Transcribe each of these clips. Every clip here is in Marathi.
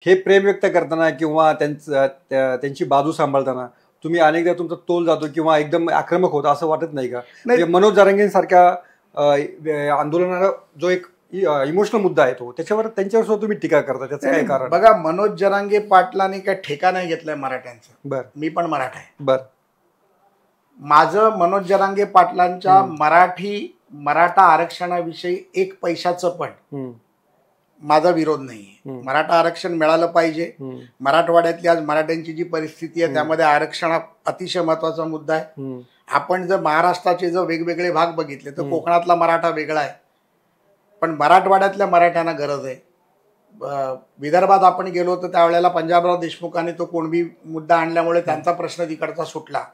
हे प्रेम व्यक्त करताना किंवा त्यांची बाजू सांभाळताना तुम्ही अनेकदा तुमचा तोल जातो किंवा एकदम आक्रमक होता असं वाटत नाही का? म्हणजे मनोज जरांगेंसारख्या आंदोलनाला जो एक इमोशनल मुद्दा आहे तो त्याच्यावर त्यांच्यावर सुद्धा तुम्ही टीका करता, त्याचं काय कारण? बघा, मनोज जरांगे पाटलांनी काय ठेका नाही घेतलाय मराठ्यांचा. बर, मी पण मराठा आहे. बर, माझं मनोज जरांगे पाटलांच्या मराठा आरक्षणाविषयी एक पैशाचं पण माझा विरोध नाहीये. मराठा आरक्षण मिळालं पाहिजे. मराठवाड्यातली आज मराठ्यांची जी परिस्थिती आहे त्यामध्ये आरक्षण हा अतिशय महत्वाचा मुद्दा आहे. आपण जर महाराष्ट्राचे जर वेगवेगळे भाग बघितले तर कोकणातला मराठा वेगळा आहे, पण मराठवाड्यातल्या मराठ्यांना गरज आहे. विदर्भात आपण गेलो तर त्यावेळेला पंजाबराव देशमुखांनी तो कुणबी मुद्दा आणल्यामुळे त्यांचा प्रश्न तिकडचा सुटला.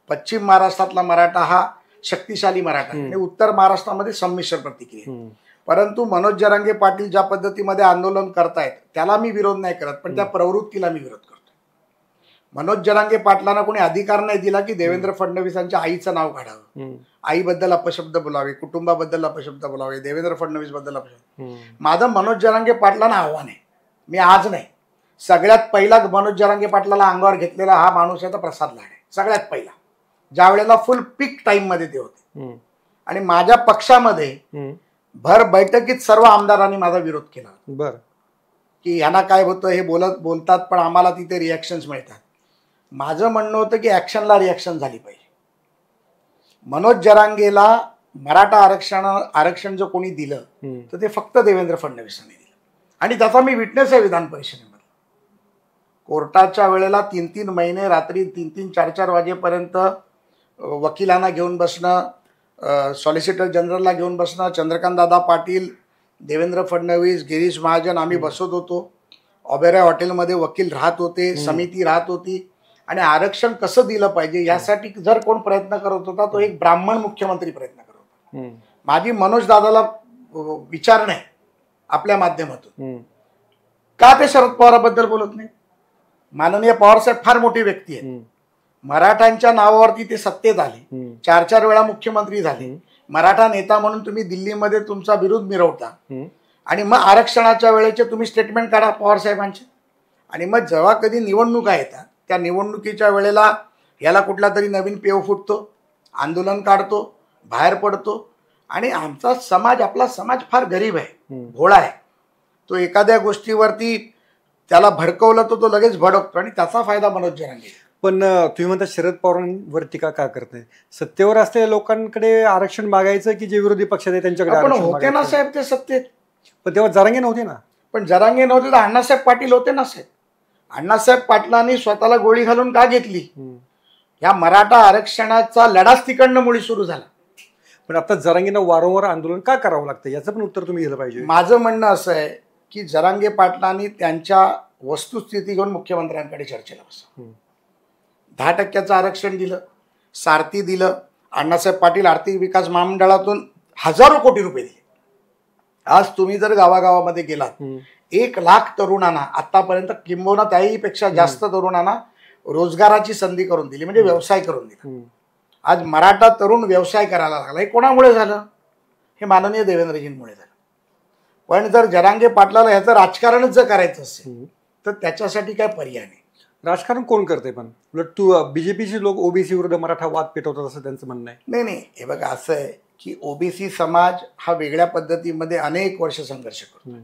पश्चिम महाराष्ट्रातला मराठा हा शक्तिशाली मराठा आणि उत्तर महाराष्ट्रामध्ये संमिश्र प्रतिक्रिया. परंतु मनोज जरांगे पाटील ज्या पद्धतीमध्ये आंदोलन करतायत त्याला मी विरोध नाही करत, पण त्या प्रवृत्तीला मी विरोध करतो. मनोज जरांगे पाटलांना कोणी अधिकार नाही दिला की देवेंद्र फडणवीसांच्या आईचं नाव काढावं, आईबद्दल अपशब्द बोलावे, कुटुंबाबद्दल अपशब्द बोलावे, देवेंद्र फडणवीस बद्दल अपशब्द. माझं मनोज जरांगे पाटलांना आव्हान आहे. मी आज नाही, सगळ्यात पहिला मनोज जरांगे पाटलाला अंगावर घेतलेला हा माणूस आहे तर प्रसाद लाड आहे. सगळ्यात पहिला, ज्या वेळेला फुल पीक टाइम मध्ये ते होते आणि माझ्या पक्षामध्ये भर बैठकीत सर्व आमदारांनी माझा विरोध केला. बर, की ह्यांना काय होतं, हे बोलतात पण आम्हाला तिथे रिॲक्शन्स मिळतात. माझं म्हणणं होतं की ऍक्शनला रिॲक्शन झाली पाहिजे. मनोज जरांगेला मराठा आरक्षण जर कोणी दिलं तर ते फक्त देवेंद्र फडणवीसांनी दिलं आणि त्याचा मी विटनेस आहे विधान परिषदेमध्ये. कोर्टाच्या वेळेला 3-3 महिने रात्री 3-3, 4-4 वाजेपर्यंत वकिलांना घेऊन बसणं, सॉलिसिटर जनरलला घेऊन बसणं, चंद्रकांत दादा पाटील, देवेंद्र फडणवीस, गिरीश महाजन आम्ही बसत होतो. ऑबेरॉय हॉटेलमध्ये वकील राहत होते, समिती राहत होती आणि आरक्षण कसं दिलं पाहिजे यासाठी जर कोण प्रयत्न करत होता तो एक ब्राह्मण मुख्यमंत्री प्रयत्न करत होता. माझी मनोज दादाला विचारणं आहे आपल्या माध्यमातून, का ते शरद पवाराबद्दल बोलत नाही? माननीय पवारसाहेब फार मोठी व्यक्ती आहे. मराठ्यांच्या नावावरती ते सत्तेत आले, 4-4 वेळा मुख्यमंत्री झाले. मराठा नेता म्हणून तुम्ही दिल्लीमध्ये तुमचा विरोध मिरवता आणि मग आरक्षणाच्या वेळेचे तुम्ही स्टेटमेंट काढा पवारसाहेबांचे. आणि मग जेव्हा कधी निवडणुका येतात त्या निवडणुकीच्या वेळेला याला कुठला तरी नवीन पेव फुटतो, आंदोलन काढतो, बाहेर पडतो. आणि आमचा समाज, आपला समाज फार गरीब आहे, भोळा आहे. तो एखाद्या गोष्टीवरती त्याला भडकवलं तर तो लगेच भडकतो आणि त्याचा फायदा मनोज जरांगे. पण तुम्ही म्हणता शरद पवारांवर टीका का करताय? सत्तेवर असलेल्या लोकांकडे आरक्षण मागायचं की जे विरोधी पक्ष आहे त्यांच्याकडे? पण होते ना साहेब ते सत्तेत, पण तेव्हा जरांगे नव्हते ना. पण जरांगे नव्हते तर अण्णासाहेब पाटील होते ना साहेब. अण्णासाहेब पाटलांनी स्वतःला गोळी घालून का घेतली? या मराठा आरक्षणाचा लढाच तिकडनं मुळी सुरू झाला. पण आता जरांगेंना वारंवार आंदोलन का करावं लागतं याचं पण उत्तर तुम्ही दिलं पाहिजे. माझं म्हणणं असं आहे की जरांगे पाटलांनी त्यांच्या वस्तुस्थिती घेऊन मुख्यमंत्र्यांकडे चर्चेला बसा. 10% आरक्षण दिलं, सारथी दिलं, अण्णासाहेब पाटील आर्थिक विकास महामंडळातून हजारो कोटी रुपये दिले. आज तुम्ही जर गावागावामध्ये गेलात 1 लाख तरुणांना आतापर्यंत, किंबहुना त्याही पेक्षा जास्त तरुणांना रोजगाराची संधी करून दिली, म्हणजे व्यवसाय करून दिला. आज मराठा तरुण व्यवसाय करायला लागला. हे कोणामुळे झालं? हे माननीय देवेंद्रजींमुळे झालं. पण जर जरांगे पाटलाला ह्याचं राजकारणच जर करायचं असेल तर त्याच्यासाठी काय पर्याय नाही. राजकारण कोण करते? पण उलट तू बीजेपीचे लोक ओबीसी विरुद्ध मराठा वाद पेटवतात असं त्यांचं म्हणणं आहे. नाही, हे बघा असं आहे की ओबीसी समाज हा वेगळ्या पद्धतीमध्ये अनेक वर्ष संघर्ष करतो,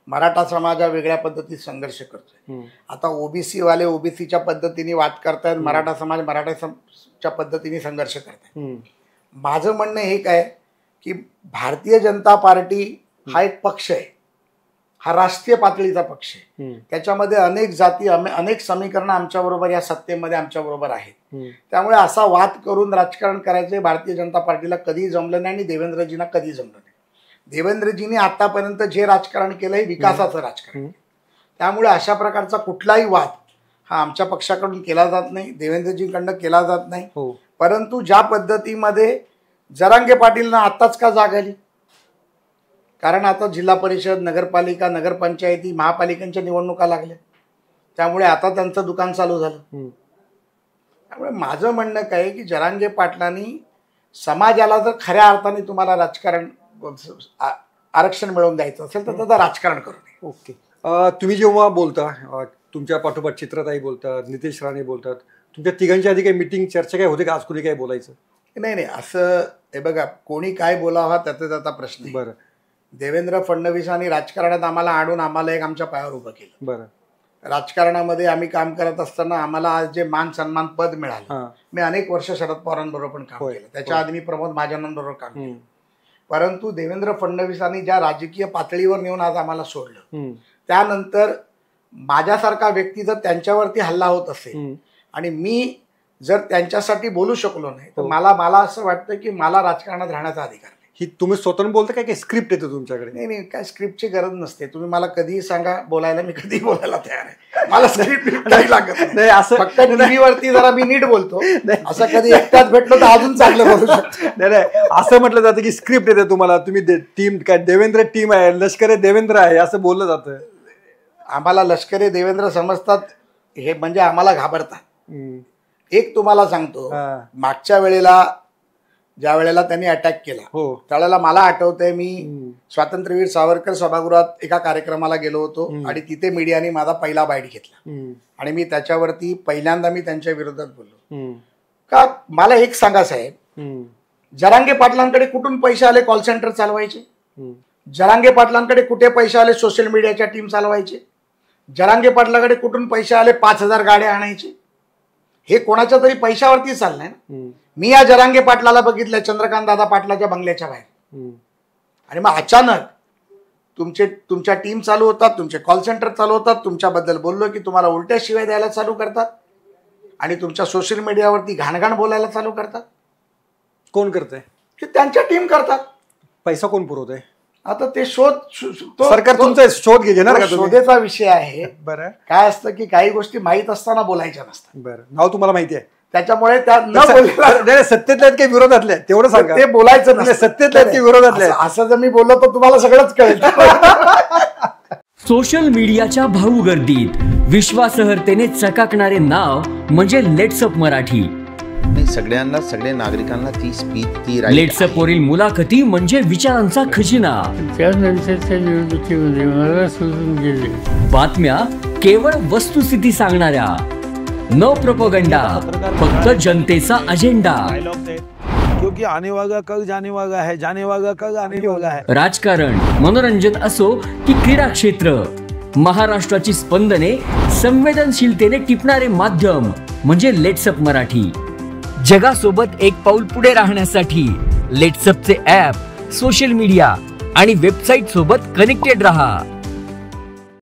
मराठा समाज हा वेगळ्या पद्धतीत संघर्ष करतोय. आता ओबीसी वाले ओबीसीच्या पद्धतीने वाद करतायत, मराठा समाज मराठा पद्धतीने संघर्ष करतायत. माझं म्हणणं हे काय की भारतीय जनता पार्टी हा एक पक्ष आहे, हा राष्ट्रीय पातळीचा पक्ष आहे. त्याच्यामध्ये अनेक जाती, अनेक समीकरणं आमच्याबरोबर या सत्तेमध्ये आमच्याबरोबर आहेत. त्यामुळे असा वाद करून राजकारण करायचे भारतीय जनता पार्टीला कधीही जमलं नाही आणि देवेंद्रजींना कधी जमलं नाही. देवेंद्रजींनी आतापर्यंत जे राजकारण केलं हे विकासाचं राजकारण. त्यामुळे अशा प्रकारचा कुठलाही वाद हा आमच्या पक्षाकडून केला जात नाही, देवेंद्रजींकडनं केला जात नाही. परंतु ज्या पद्धतीमध्ये जरांगे पाटीलना आताच का जाग आली? कारण आता जिल्हा परिषद, नगरपालिका, नगरपंचायती, महापालिकांच्या निवडणुका लागल्या, त्यामुळे आता त्यांचं दुकान चालू झालं. त्यामुळे माझं म्हणणं काय की जरांगे पाटलांनी समाजाला जर खऱ्या अर्थाने तुम्हाला राजकारण आरक्षण मिळवून द्यायचं असेल तर त्याचं राजकारण करू नये. ओके. तुम्ही जेव्हा बोलता, तुमच्या पाठोपाठ चित्रताई बोलतात, नितेश राणे बोलतात, तुमच्या तिघांच्या आधी काही मीटिंग चर्चा काय होते का, आज कोणी काय बोलायचं? नाही, असं हे बघा, कोणी काय बोलावा त्याचा प्रश्न आहे. बरं. देवेंद्र फडणवीसांनी राजकारणात आम्हाला आणून आम्हाला एक आमच्या पायावर उभं केलं. बरं. राजकारणामध्ये आम्ही काम करत असताना आम्हाला आज जे मान सन्मान पद मिळालं, मी अनेक वर्ष शरद पवारांबरोबर पण काम केलं, त्याच्या आधी मी प्रमोद महाजनांबरोबर काम केलं. परंतु देवेंद्र फडणवीसांनी ज्या राजकीय पातळीवर नेऊन आज आम्हाला सोडलं, त्यानंतर माझ्यासारखा व्यक्ती जर त्यांच्यावरती हल्ला होत असेल आणि मी जर त्यांच्यासाठी बोलू शकलो नाही, तर मला असं वाटतं की मला राजकारणात राहण्याचा अधिकार नाही. ही तुम्ही स्वतःहून बोलता काय स्क्रिप्ट येतं तुमच्याकडे? नाही, काय स्क्रिप्टची गरज नसते. तुम्ही मला कधीही सांगा बोलायला, मी कधीही बोलायला तयार आहे. मला स्क्रिप्ट काही लागत नाही. असं फक्त टीव्हीवरती जरा मी नीट बोलतो, असं कधी एकट्यात भेटलो तर अजून चांगलं बोलू शकतो. नाही, असं म्हटलं जातं की स्क्रिप्ट येते तुम्हाला, तुम्ही टीम काय देवेंद्र टीम आहे, लष्करी देवेंद्र आहे असं बोललं जातं. आम्हाला लष्करी देवेंद्र समजतात हे म्हणजे आम्हाला घाबरतात. एक तुम्हाला सांगतो, मागच्या वेळेला ज्या वेळेला त्यांनी अटॅक केला त्यावेळेला मला आठवतंय, मी स्वातंत्र्यवीर सावरकर सभागृहात एका कार्यक्रमाला गेलो होतो आणि तिथे मीडियाने माझा पहिला बाईट घेतला आणि मी त्याच्यावरती पहिल्यांदा मी त्यांच्या विरोधात बोललो. का मला एक सांगा साहेब, जरांगे पाटलांकडे कुठून पैसे आले कॉल सेंटर चालवायचे? जरांगे पाटलांकडे कुठे पैसे आले सोशल मीडियाच्या टीम चालवायचे? जरांगे पाटलांकडे कुठून पैसे आले 5,000 गाड्या आणायचे? हे कोणाच्या तरी पैशावरती चाललंय ना. मी या जरांगे पाटलाला बघितलंय चंद्रकांत दादा पाटलाच्या बंगल्याच्या बाहेर, आणि मग अचानक तुमच्या टीम चालू होतात, तुमचे कॉल सेंटर चालू होतात, तुमच्याबद्दल बोललो की तुम्हाला उलट्या शिवाय द्यायला चालू करतात आणि तुमच्या सोशल मीडियावरती घाणघाण बोलायला चालू करतात. कोण करतंय? त्यांच्या टीम करतात. पैसा कोण पुरवतोय? आता ते सरकार तुमचा शोध घेणार का? शोधेचा विषय आहे. बरं. काय असतं की काही गोष्टी माहीत असताना बोलायच्या नसतात. बरं, नाव तुम्हाला माहिती आहे, त्याच्यामुळे त्या सत्तेतल्या आहेत की विरोधातल्या तेवढं सांगा. ते बोलायचं नाही, सत्तेतल्या आहेत की विरोधातल्या. असं जर मी बोललो तर तुम्हाला सगळंच कळेल. सोशल मीडियाच्या भाऊ गर्दीत विश्वासार्हतेने चकाकणारे नाव म्हणजे लेट्सअप मराठी. सगळ्यांना, सगळ्या नागरिकांना ती स्पीच, ती लेट्सअप वरील मुलाखती म्हणजे विचारांचा खजिना. त्यानंतरच्या निवडणुकीमध्ये मला सोडून गेले. बातम्या केवळ वस्तुस्थिती सांगणाऱ्या, न प्रोपगंडा, फक्त जनतेचा अजेंडा. क्योंकि आने वाला कल जाने वाला है, जाने वाला कल आने वाला है. राजकारण, मनोरंजन असो की क्रीडा क्षेत्र, महाराष्ट्राची स्पंदने संवेदनशीलतेने टिपणारे माध्यम म्हणजे लेट्सअप मराठी. जगासोबत एक पाऊल पुढे राहण्यासाठी लेट्सअपचे ॲप, सोशल मीडिया आणि वेबसाईट सोबत कनेक्टेड रहा.